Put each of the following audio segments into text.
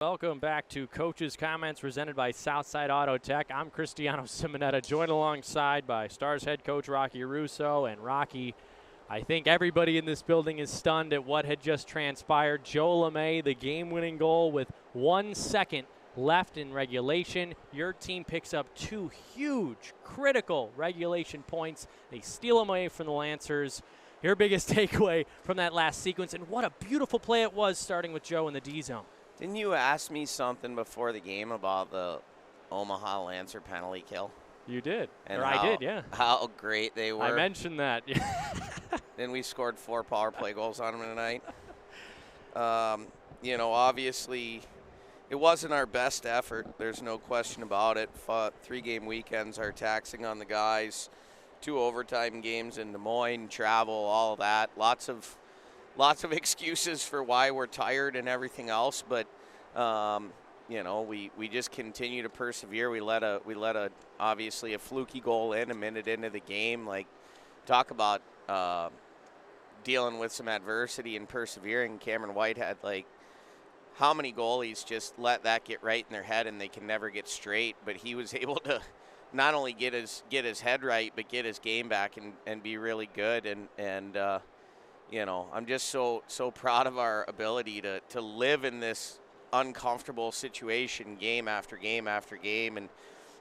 Welcome back to Coach's Comments presented by Southside Auto Tech. I'm Cristiano Simonetta, joined alongside by Stars head coach Rocky Russo. And Rocky, I think everybody in this building is stunned at what had just transpired. Joel OMA, the game-winning goal with 1 second left in regulation. Your team picks up 2 huge, critical regulation points. They steal them away from the Lancers. Your biggest takeaway from that last sequence, and what a beautiful play it was starting with Joe in the D zone. Didn't you ask me something before the game about the Omaha Lancer penalty kill? You did. And I did, yeah. How great they were. I mentioned that. Then we scored 4 power play goals on them tonight. Obviously, it wasn't our best effort. There's no question about it. 3-game weekends are taxing on the guys. 2 overtime games in Des Moines, travel, all of that. Lots of excuses for why we're tired and everything else, but we just continue to persevere. We let a obviously a fluky goal in a minute into the game. Like, talk about dealing with some adversity and persevering. Cameron Whitehead, like, how many goalies just let that get right in their head and they can never get straight? But he was able to not only get his head right, but get his game back and be really good. And I'm just so proud of our ability to live in this uncomfortable situation game after game after game and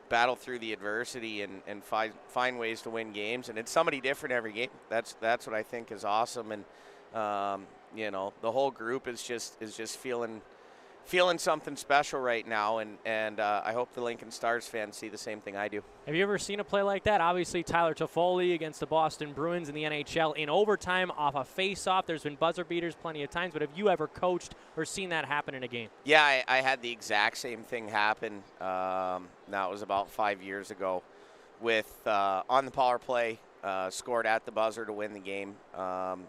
battle through the adversity and find ways to win games. And it's somebody different every game. That's what I think is awesome. And the whole group is just feeling something special right now, and I hope the Lincoln Stars fans see the same thing I do. Have you ever seen a play like that? Obviously, Tyler Toffoli against the Boston Bruins in the NHL in overtime off a face-off. There's been buzzer beaters plenty of times, but have you ever coached or seen that happen in a game? Yeah, I had the exact same thing happen. Now it was about 5 years ago with on the power play, scored at the buzzer to win the game.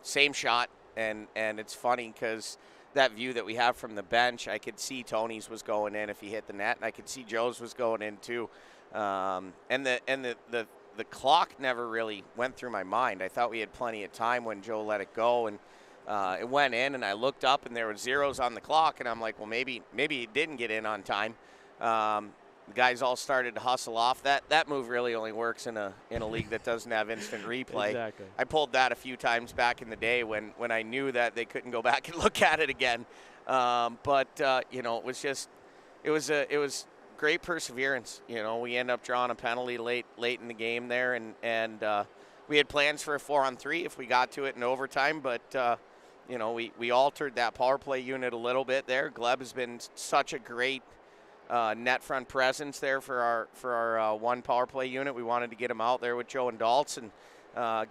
Same shot, and it's funny because that view that we have from the bench, I could see Tony's was going in if he hit the net, and I could see Joe's was going in too. And the clock never really went through my mind. I thought we had plenty of time when Joe let it go, and it went in, and I looked up, and there were zeros on the clock, and I'm like, well, maybe it didn't get in on time. The guys all started to hustle off. That move really only works in a league that doesn't have instant replay. Exactly. I pulled that a few times back in the day when I knew that they couldn't go back and look at it again. It was great perseverance. We ended up drawing a penalty late in the game there, and we had plans for a 4-on-3 if we got to it in overtime, but we altered that power play unit a little bit there. Gleb has been such a great net front presence there for our one power play unit. We wanted to get him out there with Joe and Daltz and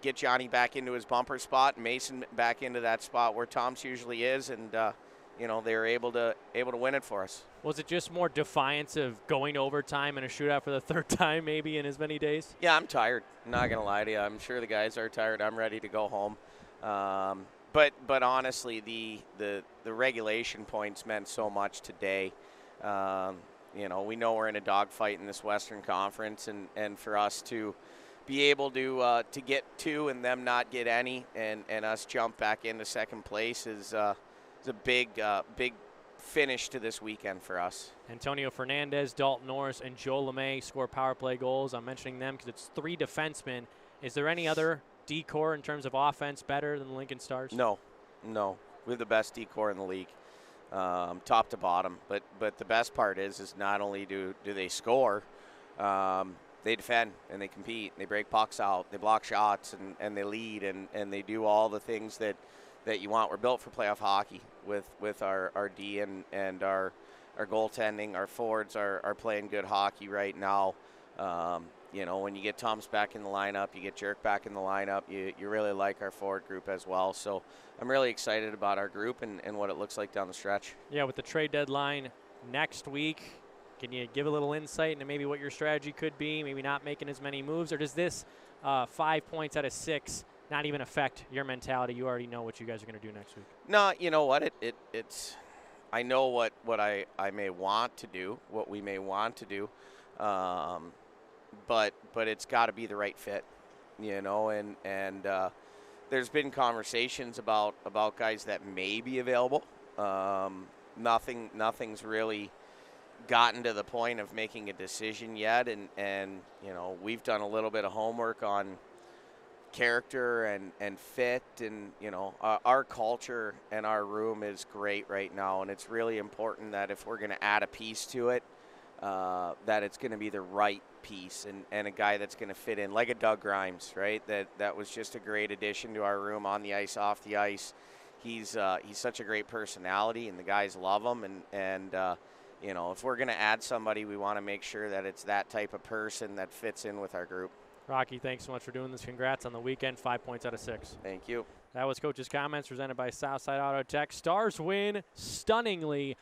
get Johnny back into his bumper spot, and Mason back into that spot where Tom's usually is, and they were able to win it for us. Was it just more defiance of going overtime in a shootout for the 3rd time maybe in as many days? Yeah, I'm tired. I'm not gonna lie to you. I'm sure the guys are tired. I'm ready to go home. But honestly, the regulation points meant so much today. We know we're in a dogfight in this Western Conference, and for us to be able to get 2 and them not get any, and us jump back into second place is a big finish to this weekend for us. Antonio Fernandez, Dalton Norris, and Joel LeMay score power play goals. I'm mentioning them because it's 3 defensemen. Is there any other D-core in terms of offense better than the Lincoln Stars? No. We're the best D-core in the league. Top to bottom, but the best part is not only do they score, they defend and they compete, and they break pucks out, they block shots, and they lead, and they do all the things that you want. We're built for playoff hockey with our D and our goaltending. Our forwards are playing good hockey right now. When you get Tom's back in the lineup, you get Jerk back in the lineup, you really like our forward group as well. So I'm really excited about our group and what it looks like down the stretch. Yeah, with the trade deadline next week, can you give a little insight into maybe what your strategy could be, maybe not making as many moves, or does this 5 points out of 6 not even affect your mentality? You already know what you guys are going to do next week. No, you know what? It's I know what I may want to do, what we may want to do. But it's got to be the right fit, and there's been conversations about guys that may be available. nothing's really gotten to the point of making a decision yet, and you know, we've done a little bit of homework on character and fit, and you know, our culture and our room is great right now, and it's really important that if we're going to add a piece to it, that it's going to be the right piece and a guy that's going to fit in, like a Doug Grimes, right? That was just a great addition to our room, on the ice, off the ice. He's such a great personality, and the guys love him, and you know, if we're going to add somebody, we want to make sure that it's that type of person that fits in with our group. Rocky, thanks so much for doing this. Congrats on the weekend. 5 points out of 6. Thank you. That was Coach's comments presented by Southside Auto Tech. Stars win stunningly